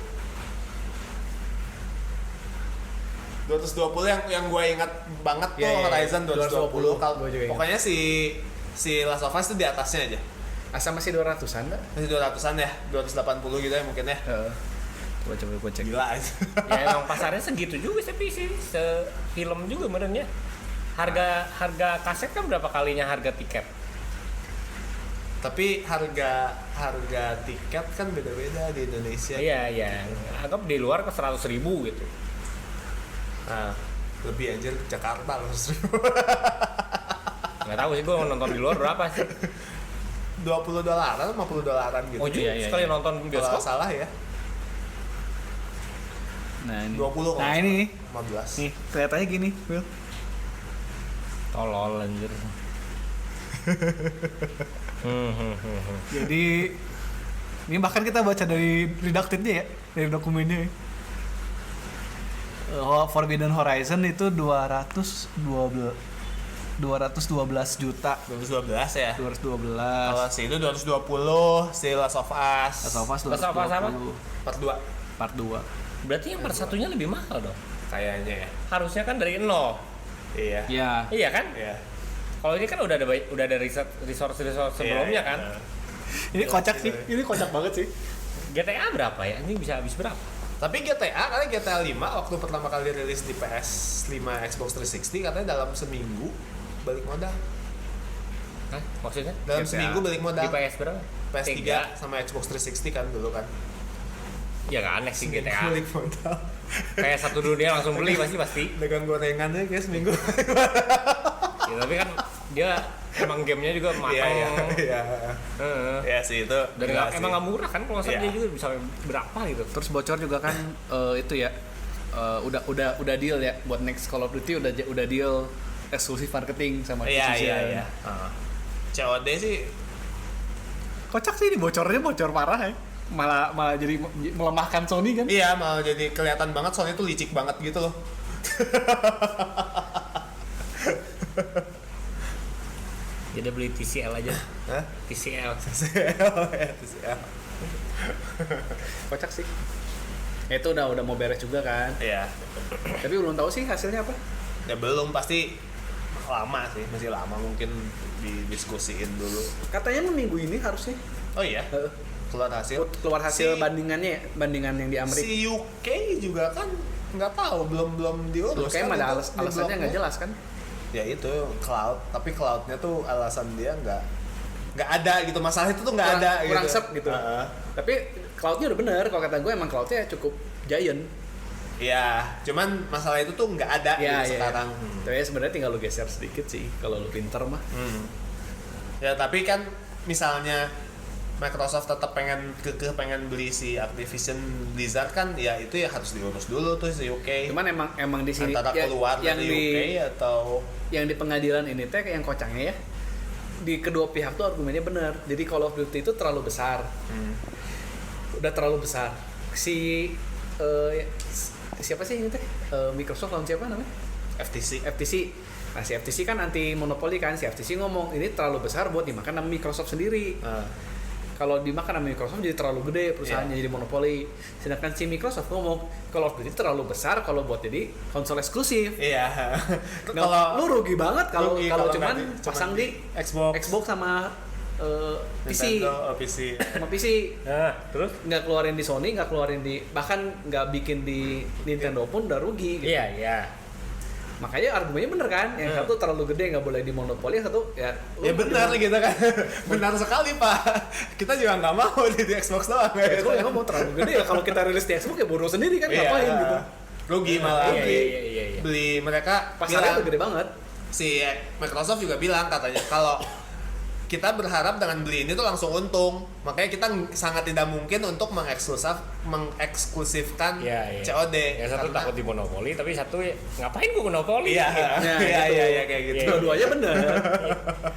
220 yang gue ingat banget tuh Horizon 220. Pokoknya si Last of Us tuh di atasnya aja. Asal masih 200-an enggak? Masih 200-an ya, 280 gitu ya mungkin ya. Coba cek. Gila aja. Ya emang pasarnya segitu juga tapi sih, film juga benernya. Harga kaset kan berapa kalinya harga tiket? Tapi harga tiket kan beda-beda di Indonesia. Iya. Anggap di luar ke 100.000 gitu. Nah, lebih anjir ke Jakarta loh. Nggak tahu sih gue nonton di luar berapa sih. $20, $50 gitu. Oh iya, sekali nonton bioskop. Kalau salah ya. Nah ini. 20. Nah ini. 15. Nih, kelihatannya gini, Will. Tolol anjir. Jadi ini bahkan kita baca dari redacted-nya ya, dari dokumennya. Forbidden Horizon itu 212 juta. 212 ya. 212. Kalau si itu 220, si Last of Us. Last of Us apa? Part 2. Berarti yang part satunya lebih mahal dong. Kayaknya ya. Harusnya kan dari 0. Iya. Iya kan? Iya. Kalau ini kan udah ada resource sebelumnya kan. Ini kocak sih. Ini kocak banget sih. GTA berapa ya? Ini bisa habis berapa? Tapi karena GTA 5 waktu pertama kali rilis di PS5 Xbox 360 katanya dalam seminggu balik modal. Hah? Maksudnya? Dalam seminggu balik modal. Di PS berapa? PS3 sama Xbox 360 kan dulu kan. Ya gak aneh sih GTA. Balik modal. Kayak satu dunia langsung beli pasti. Dagang gorengannya kayak seminggu. Ya, tapi kan dia emang gamenya juga matang. Iya. Ya sih itu. Dan emang nggak murah kan kalau dia juga bisa berapa gitu. Terus bocor juga kan itu ya. Udah deal ya buat next Call of Duty udah deal eksklusif marketing sama Iya. COD sih kocak sih, ini bocornya bocor parah ya. Malah jadi melemahkan Sony kan. iya, malah jadi kelihatan banget Sony tuh licik banget gitu loh. Jadi beli TCL aja. Hah? TCL. TCL. Kocak sih. Itu udah mau beres juga kan. Iya. Tapi belum tahu sih hasilnya apa. Ya belum, pasti lama sih, masih lama mungkin didiskusiin dulu. Katanya minggu ini harusnya. Oh iya. Keluar hasil bandingan yang di Amerika. Si UK juga kan nggak tahu, belum diurus. Kayaknya kan ada alasannya nggak jelas kan. Ya itu cloud, tapi cloudnya tuh alasan dia nggak ada gitu, masalah itu tuh nggak ada kurang gitu. sep gitu. Tapi cloudnya udah bener, kalau kata gue emang cloudnya cukup giant. Iya, cuman masalah itu tuh nggak ada gitu sekarang. Tapi sebenarnya tinggal lu geser sedikit sih kalau lu pinter mah. Ya tapi kan misalnya Microsoft tetap pengen beli si Activision Blizzard kan, ya itu ya harus diurus dulu tuh si UK. Cuman emang di sini antara keluar yang dari di UK atau yang di pengadilan ini teh yang kocaknya ya, di kedua pihak tuh argumennya benar. Jadi Call of Duty itu terlalu besar, udah terlalu besar. Siapa sih ini teh? Microsoft lawan siapa namanya? FTC. Nah si FTC kan anti monopoli kan, si FTC ngomong ini terlalu besar buat dimakan sama Microsoft sendiri. Kalau dimakan sama Microsoft jadi terlalu gede perusahaannya, jadi monopoli. Sedangkan si Microsoft ngomong Call of Duty terlalu besar kalau buat jadi konsol eksklusif. Iya. Kalau lu rugi banget kalau cuman pasang di Xbox sama PC. Nintendo, PC. Sama PC. Nah, terus Nggak keluarin di Sony, nggak keluarin di, bahkan nggak bikin di Nintendo pun udah rugi gitu. iya. Makanya argumennya bener kan, yang satu terlalu gede nggak boleh dimonopoli, yang satu ya benar gitu kan. Benar sekali Pak, kita juga nggak mau di Xbox doang ya, Xbox ya mau terlalu gede ya, kalau kita rilis di Xbox ya bodoh sendiri kan, ngapain gitu. Rugi malah. Iya. Beli mereka Pasarnya udah gede banget. Si Microsoft juga bilang katanya kalau kita berharap dengan beli ini tuh langsung untung, makanya kita sangat tidak mungkin untuk mengeksklusifkan COD. Yang satu takut dimonopoli, tapi satu ngapain gue monopoli? Iya kayak gitu. Dua-duanya bener.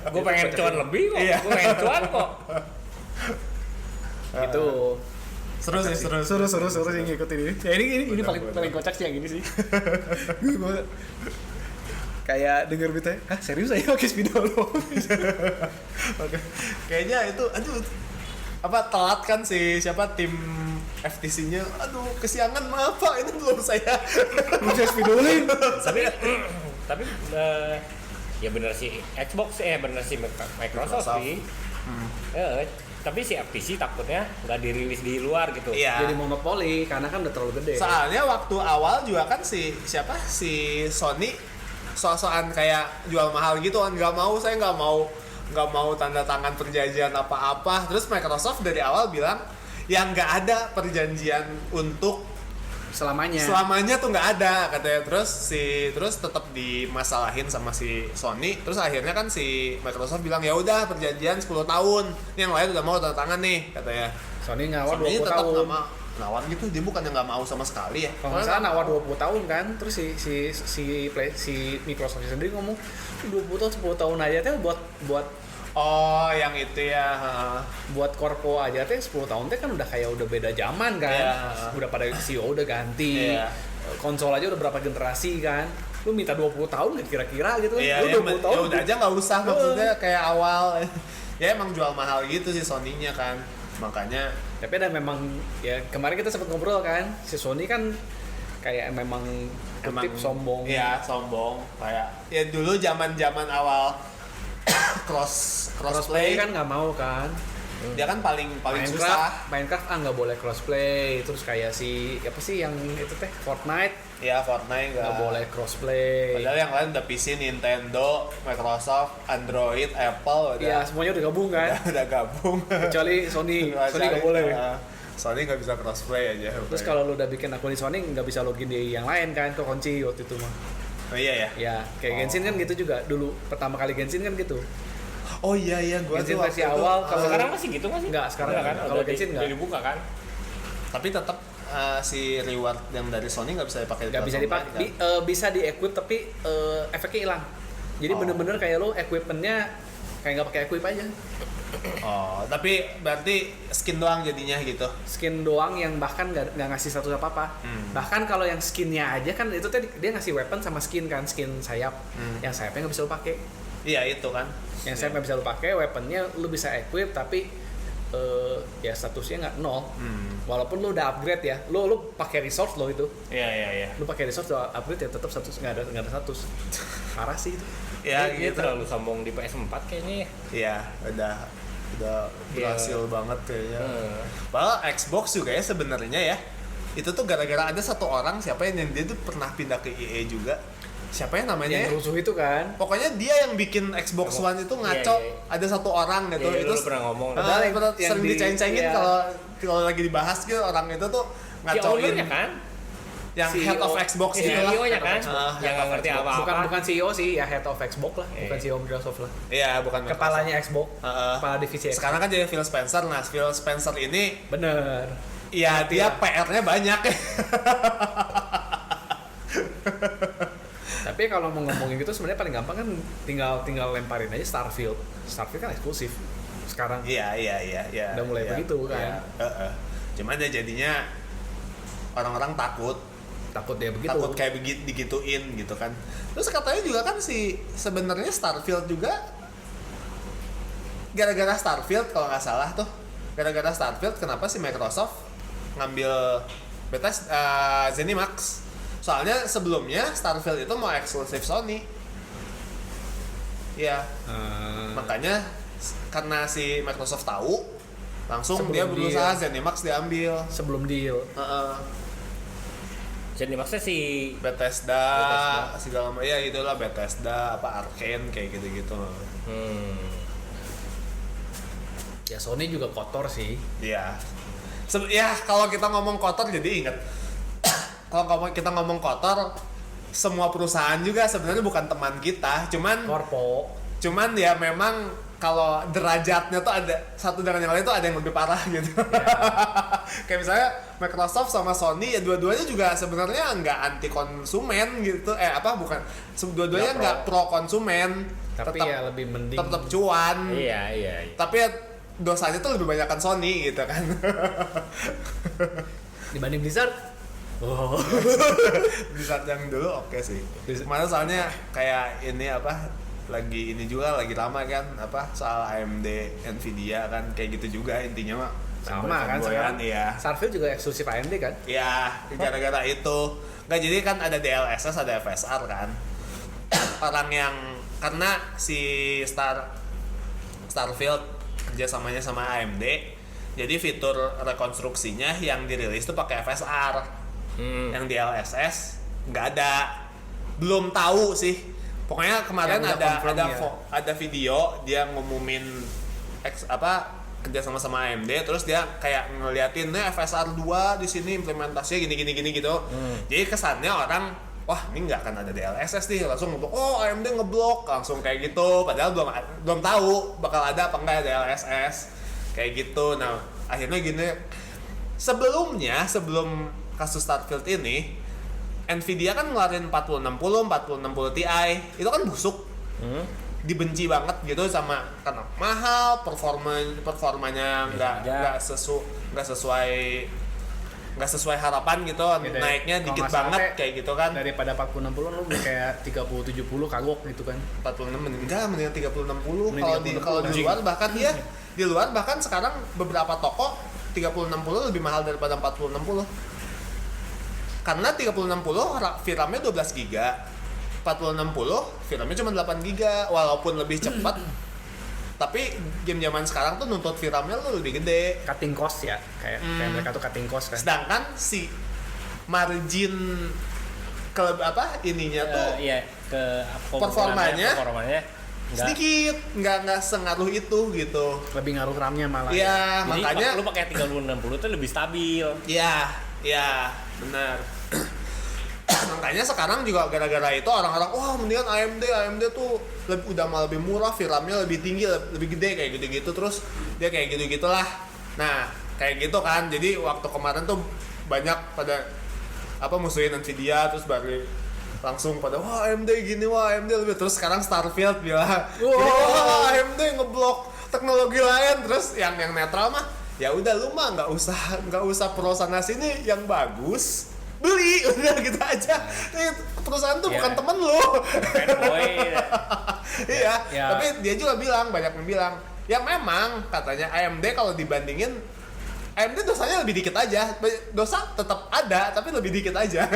Gue pengen cuan lebih kok. Gue pengen cuan kok. Gitu. Seru sih ngikutin ini. Ya ini paling kocak sih yang ini sih. Gue kayak denger berita, serius aja pakai spidol lo. Oke. Kayaknya itu telat kan siapa tim FTC-nya. Aduh, kesiangan maaf Pak, ini belum saya spidolin. Tapi ya bener sih Xbox bener sih Microsoft sih. Tapi si FTC takutnya nggak dirilis di luar gitu. Iya. Jadi monopoli karena kan udah terlalu gede. Soalnya waktu awal juga kan si Sony soal-soal kayak jual mahal gitu kan, saya nggak mau tanda tangan perjanjian apa-apa. Terus Microsoft dari awal bilang ya nggak ada perjanjian untuk selamanya tuh nggak ada katanya. Terus tetap dimasalahin sama si Sony. Terus akhirnya kan si Microsoft bilang ya udah perjanjian 10 tahun, yang lain udah mau tanda tangan nih katanya. Sony ngawar 20 tetap tahun. Nawar gitu, dia bukannya nggak mau sama sekali ya. Kalau nggak salah nawar 20 tahun kan, terus si Microsoft sendiri ngomong 20 tahun 10 tahun aja teh buat yang itu ya. Buat korpo aja teh 10 tahun teh kan udah kayak udah beda zaman kan. Udah pada CEO udah ganti. Konsol aja udah berapa generasi kan. Lu minta 20 tahun nggak kira-kira gitu. Lu 20 tahun udah aja nggak usah, maksudnya kayak awal. Ya emang jual mahal gitu si Sony-nya kan. Makanya tapi ada memang ya kemarin kita sempat ngobrol kan, si Sony kan kayak memang sombong. Iya, sombong. Kayak ya dulu zaman awal crossplay kan nggak mau kan. Dia kan paling susah. Minecraft nggak boleh crossplay. Terus kayak apa sih yang itu teh Fortnite. Iya, Fortnite nggak boleh crossplay. Padahal yang lain udah PC, Nintendo, Microsoft, Android, Apple Iya, semuanya udah gabung kan. Udah gabung. Kecuali Sony nggak boleh. Sony nggak bisa crossplay aja. Terus kalau lu udah bikin akun di Sony nggak bisa login di yang lain kan, kekunci waktu itu mah. Oh iya ya. Ya, kayak Genshin kan gitu juga dulu. Pertama kali Genshin kan gitu. Oh iya gua Genshin tuh versi awal. Kalau sekarang masih gitu nggak sih? Enggak, sekarang kan. Kalau Genshin enggak. Udah dibuka kan. Tapi tetap si reward yang dari Sony nggak bisa dipakai. Nggak bisa dipakai. Bisa di-equip tapi efeknya hilang. Jadi bener-bener kayak lo equipmentnya kayak nggak pakai equip aja. Oh, tapi berarti skin doang jadinya gitu. Skin doang yang bahkan nggak ngasih status apa-apa. Bahkan kalau yang skinnya aja kan itu tadi dia ngasih weapon sama skin kan, skin sayap. Yang sayapnya nggak bisa lo pakai. Iya itu kan. Yang sayap nggak bisa lo pakai, weaponnya lo bisa equip tapi ya statusnya nggak nol. Walaupun lo udah upgrade ya, lo pakai resource lo itu. Iya. Lo pakai resource udah upgrade ya tetap status nggak ada status. Parah sih itu. Ya Dia gitu. terlalu sombong di PS4 kayaknya. Iya, udah berhasil banget kayaknya. Padahal Xbox juga ya sebenarnya ya. Itu tuh gara-gara ada satu orang siapa yang dia tuh pernah pindah ke EA juga. Siapa yang namanya yang rusuh itu kan? Pokoknya dia yang bikin Xbox One itu ngaco. Ada satu orang gitu. Itu itu pernah ngomong. Padahal yang sering diceng-cengin kalau lagi dibahas gitu orang itu tuh ngacoin. Ya kan? yang CEO. head of Xbox itu lah. CEO-nya kan, yang nggak ngerti Xbox. apa-apa. Bukan CEO sih, ya head of Xbox lah, bukan CEO Microsoft lah. Iya, bukan Microsoft. Kepalanya Xbox, kepala divisi Xbox. Sekarang kan jadi Phil Spencer. Nah, Phil Spencer ini Bener. ya dia PR-nya banyak ya. Tapi kalau mau ngomongin gitu sebenarnya paling gampang kan tinggal lemparin aja Starfield. Starfield kan eksklusif sekarang. Iya. Udah mulai begitu kan. Cuman ya jadinya orang-orang takut Takut dia begitu. takut kayak digituin gitu kan. Terus katanya juga kan sebenarnya Starfield juga gara-gara Starfield kalau nggak salah tuh, gara-gara Starfield kenapa sih Microsoft ngambil Bethesda ZeniMax? Soalnya sebelumnya Starfield itu mau eksklusif Sony. Iya. Makanya karena si Microsoft tahu, langsung Sebelum dia berusaha deal. ZeniMax diambil. Sebelum deal. Jadi maksudnya si Bethesda segala macam ya itulah Bethesda apa Arkane kayak gitu-gitu. Ya Sony juga kotor sih. Iya. Ya kalau kita ngomong kotor jadi ingat kalau kita ngomong kotor semua perusahaan juga sebenarnya bukan teman kita, cuman ya memang kalau derajatnya tuh ada satu dengan yang lain tuh ada yang lebih parah gitu. Kayak misalnya Microsoft sama Sony ya dua-duanya juga sebenarnya nggak anti konsumen gitu. Bukan. Dua-duanya nggak pro konsumen. Tapi tetap, ya lebih mending. tetap cuan. Iya. Tapi ya dosanya tuh lebih banyakkan Sony gitu kan. Dibanding Blizzard. Blizzard yang dulu oke sih. Kemarin soalnya kayak ini lagi lama kan soal AMD Nvidia kan kayak gitu juga intinya mah Sama kan sekarang. Iya. Starfield juga eksklusif AMD kan? Iya, gara-gara itu. Nggak, jadi kan ada DLSS, ada FSR kan. Orang yang karena si Starfield kerjasamanya sama AMD, jadi fitur rekonstruksinya yang dirilis tuh pakai FSR. Yang DLSS nggak ada. Belum tahu sih. Pokoknya kemarin ada video dia ngumumin kerja sama AMD, terus dia kayak ngeliatin FSR 2 di sini implementasinya gini gitu. Jadi kesannya orang wah ini nggak akan ada DLSS nih, langsung ngeblok, AMD ngeblok langsung kayak gitu, padahal belum tahu bakal ada apa enggak DLSS kayak gitu. Nah akhirnya gini, sebelum kasus Starfield ini Nvidia kan ngeluarin 4060 Ti, itu kan busuk, dibenci banget gitu karena mahal, performanya nggak sesuai harapan gitu, naiknya dikit banget kayak gitu kan. Daripada 4060 lu beli kayak 3070 kagok gitu kan. 46 mendingan 3060. Kalau di luar bahkan sekarang beberapa toko 3060 lebih mahal daripada 4060. Karena 3060 VRAM-nya 12 GB, 4060 VRAM-nya cuma 8 GB, walaupun lebih cepat. Tapi game zaman sekarang tuh nuntut VRAM-nya tuh lebih gede. Cutting cost ya, kayak mereka tuh cutting cost kan. Sedangkan si margin performanya sedikit, nggak sengaruh itu gitu. Lebih ngaruh RAM-nya malah. Iya, Jadi makanya lu pakai 3060 tuh lebih stabil. Iya, benar. Makanya sekarang juga gara-gara itu orang-orang mendingan AMD tuh udah malah lebih murah, VRAM-nya lebih tinggi, lebih gede kayak gitu-gitu, terus dia kayak gitu-gitulah. Nah, kayak gitu kan. Jadi waktu kemarin tuh banyak pada musuhin Nvidia, terus baru langsung pada AMD gini, AMD lebih, terus sekarang Starfield bilang AMD ngeblok teknologi lain, terus yang netral mah ya udah lu mah nggak usah pro sana sini, yang bagus beli udah gitu aja. Perusahaan tuh bukan temen lu. Iya. Tapi dia juga banyak yang bilang ya memang katanya AMD kalau dibandingin AMD dosanya lebih dikit aja, dosa tetap ada tapi lebih dikit aja.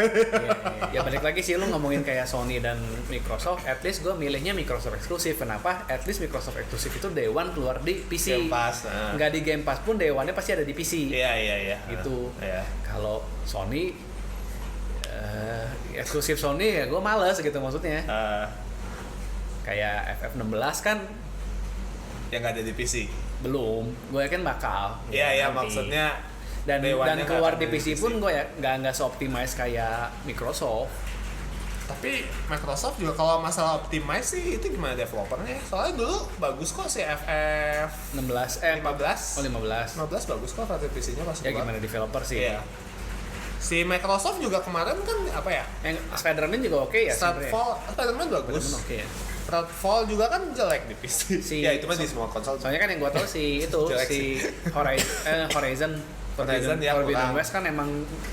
Ya balik lagi sih, lu ngomongin kayak Sony dan Microsoft, at least gue milihnya Microsoft eksklusif. Kenapa? At least Microsoft eksklusif itu Day One keluar di PC. Game Pass. Nggak di Game Pass pun Day One-nya pasti ada di PC. Iya. Gitu. Iya. Kalau Sony eksklusif Sony ya gue males gitu maksudnya. Kayak FF16 kan yang nggak ada di PC. belum, gue yakin bakal. Iya, maksudnya Dan Day-one-nya keluar nggak di akan PC pun gue ya nggak se-optimize kayak Microsoft. Tapi Microsoft juga kalau masalah optimize sih itu gimana developernya? Soalnya dulu bagus kok si FF 15 15. Oh 15. 15 bagus kok versi PC-nya pas Ya keluar. gimana developer sih. Iya. Si Microsoft juga kemarin kan apa ya? Yang Spider-Man juga oke ya sebenarnya. Spider-Man bagus. Spider-Man oke ya. Redfall juga kan jelek di PC. Ya itu mah di semua konsol. Soalnya kan yang gue tahu si itu Jelek si Horizon ya, Forbidden kurang. West kan emang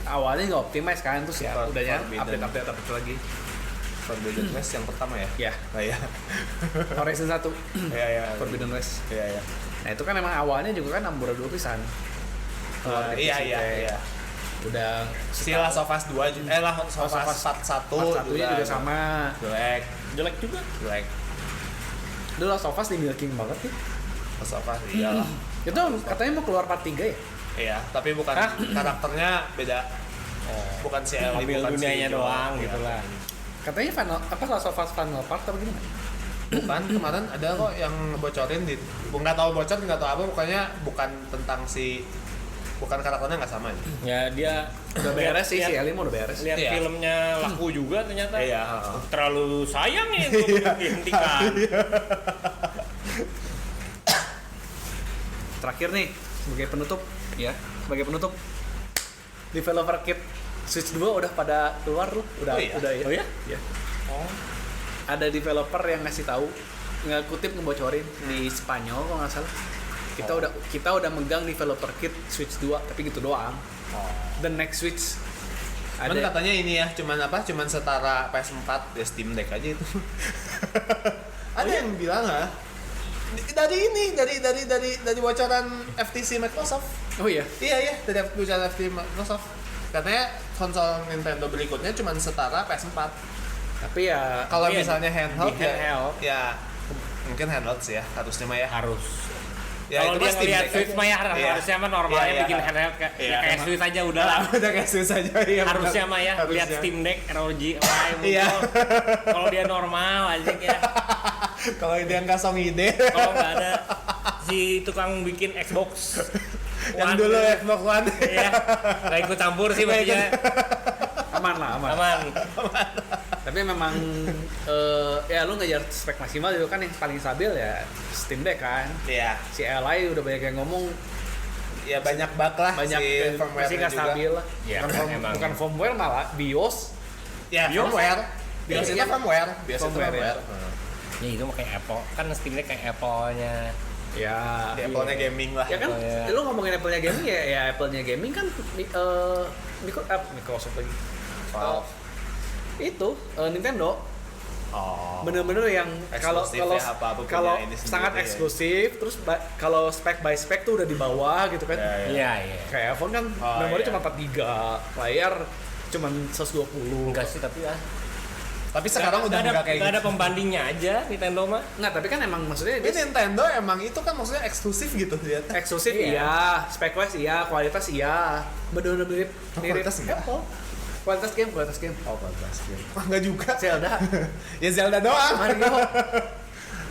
awalnya nggak optimize kan, terus ya udahnya Forbidden. update lagi. Forbidden West yang pertama ya? Ya, Oh iya. Horizon 1 Iya. Forbidden West. Iya. Nah itu kan emang awalnya juga kan amburadul pisan. Keluar di PC Iya. teh. Udah Si Last of Us 2 juga, Last of Us Part 1 juga sama. jelek. Jelek juga. Jelek. Dulu Last of Us di milking banget nih. Last of Us iyalah. Itu katanya mau keluar part 3 ya? Iya, tapi bukan karakternya beda. Bukan si Ellie, Ambil bukan dunianya si doang Joel. gitu lah. Katanya Last of Us final part atau gimana? Bukan, kemarin ada kok yang ngebocorin di nggak tahu bocor nggak tahu apa, pokoknya bukan tentang bukan karakternya nggak sama. Ya dia Udah beres sih, si Ellie mau udah beres. Lihat Iya. filmnya laku juga ternyata. Iya. Terlalu sayang ya untuk dihentikan. Terakhir nih, sebagai penutup, developer kit Switch 2 udah pada keluar loh, udah Oh iya? ya. Oh iya? Ya. Oh. Ada developer yang ngasih tahu, ngebocorin di Spanyol kalau nggak salah. Kita udah megang developer kit Switch 2, tapi gitu doang. The next Switch Cuman katanya ini ya, cuman setara PS4 ya Steam Deck aja itu. Ada yang bilang dari bocoran FTC Microsoft. Oh iya. Iya, dari bocoran FTC Microsoft. Katanya konsol Nintendo berikutnya cuman setara PS4. Tapi ya Kalau Iya, misalnya handheld, di handheld. ya mungkin handheld sih ya, harusnya mah ya. Harus. Ya, Kalau itu dia mah Steam ngeliat Deck Switch aja. mah ya Iya. harusnya mah normalnya Iya, bikin iya. handheld Iya. kayak Switch aja udah lah. Udah kayak Switch aja ya. Harusnya mah ya lihat Harusnya. Steam Deck ROG muncul. Iya. Kalau dia normal aja ya. Kalau dia nggak song ide. Kalau nggak ada si tukang bikin Xbox Yang One, dulu Xbox One. Iya. Nggak ikut campur sih berarti ya. aman. Aman. Tapi memang ya lu ngejar spek maksimal itu kan yang paling stabil ya Steam Deck kan. Iya. Si Eli udah banyak yang ngomong Ya banyak bug lah banyak si masih firmware-nya nggak juga. stabil lah. Ya, bukan, bukan firmware malah BIOS. Ya, BIOS? firmware. BIOS Iya, itu iya. firmware. BIOS itu Firmware, ya. firmware. Ya itu mah kayak Apple. Kan Steam Deck kayak Apple-nya. Ya. Di Apple-nya gaming lah. Ya kan, Apple-nya. lu ngomongin Apple-nya gaming ya Apple-nya gaming kan Microsoft lagi. Valve. Itu Nintendo Oh. bener-bener yang kalau Eksklusif kalau ya, apa-apa punya kalau ini sendiri sangat ya. eksklusif, terus kalau spek by spek tuh udah di bawah gitu kan. Ya, ya. Iya. Kayak iPhone kan Oh, memori iya. cuma 43, layar cuma 120. Enggak sih tapi ya. Tapi sekarang udah nggak kayak nggak ada gitu. pembandingnya aja Nintendo mah. Enggak, tapi kan emang maksudnya Ini dia Nintendo emang itu kan maksudnya eksklusif gitu dia. eksklusif Iya. iya, spek wise iya, kualitas iya. Bener-bener mirip Kualitas enggak? Apple. Kualitas game. Oh, bagus. Wah, enggak juga. Zelda. Ya Zelda doang. Mario.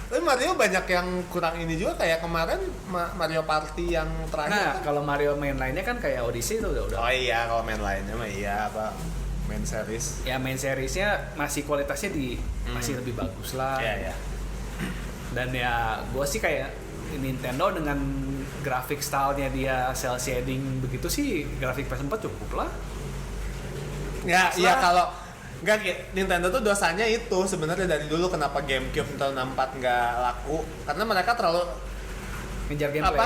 Tapi Mario banyak yang kurang ini juga kayak kemarin Mario Party yang terakhir. Nah, kan. kalau Mario main lainnya kan kayak Odyssey itu udah. Oh iya, kalau main lainnya mah iya apa main series. Ya main seriesnya masih kualitasnya masih lebih bagus lah. Iya, iya. Dan ya gue sih kayak Nintendo dengan grafik stylenya dia cel shading begitu sih grafik PS4 cukup lah. Ya, iya kalau enggak Nintendo tuh dosanya itu sebenarnya dari dulu kenapa GameCube tahun 64 nggak laku karena mereka terlalu Ngejar gameplay. apa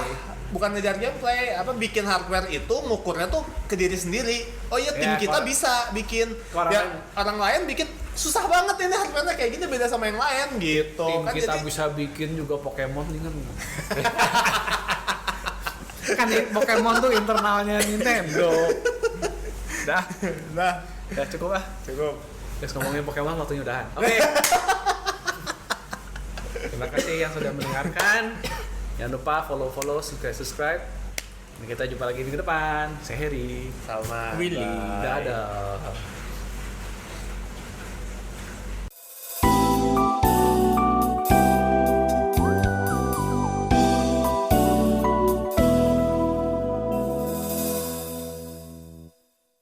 bukan ngejar gameplay apa bikin hardware itu ngukurnya tuh ke diri sendiri. Oh iya tim Ya, kita orang- bisa bikin orang ya, lain. orang lain bikin susah banget ini hardware-nya kayak gini beda sama yang lain gitu Tim kan kita jadi bisa bikin juga Pokemon nih kan. Kan Pokemon tuh internalnya Nintendo. Dah, nah ya cukup lah. cukup. Terus ngomongin Pokemon waktunya udahan. Oke. Terima kasih yang sudah mendengarkan. Jangan lupa follow, subscribe. Dan kita jumpa lagi di depan. Saya Heri. Sama Willy. Dadah.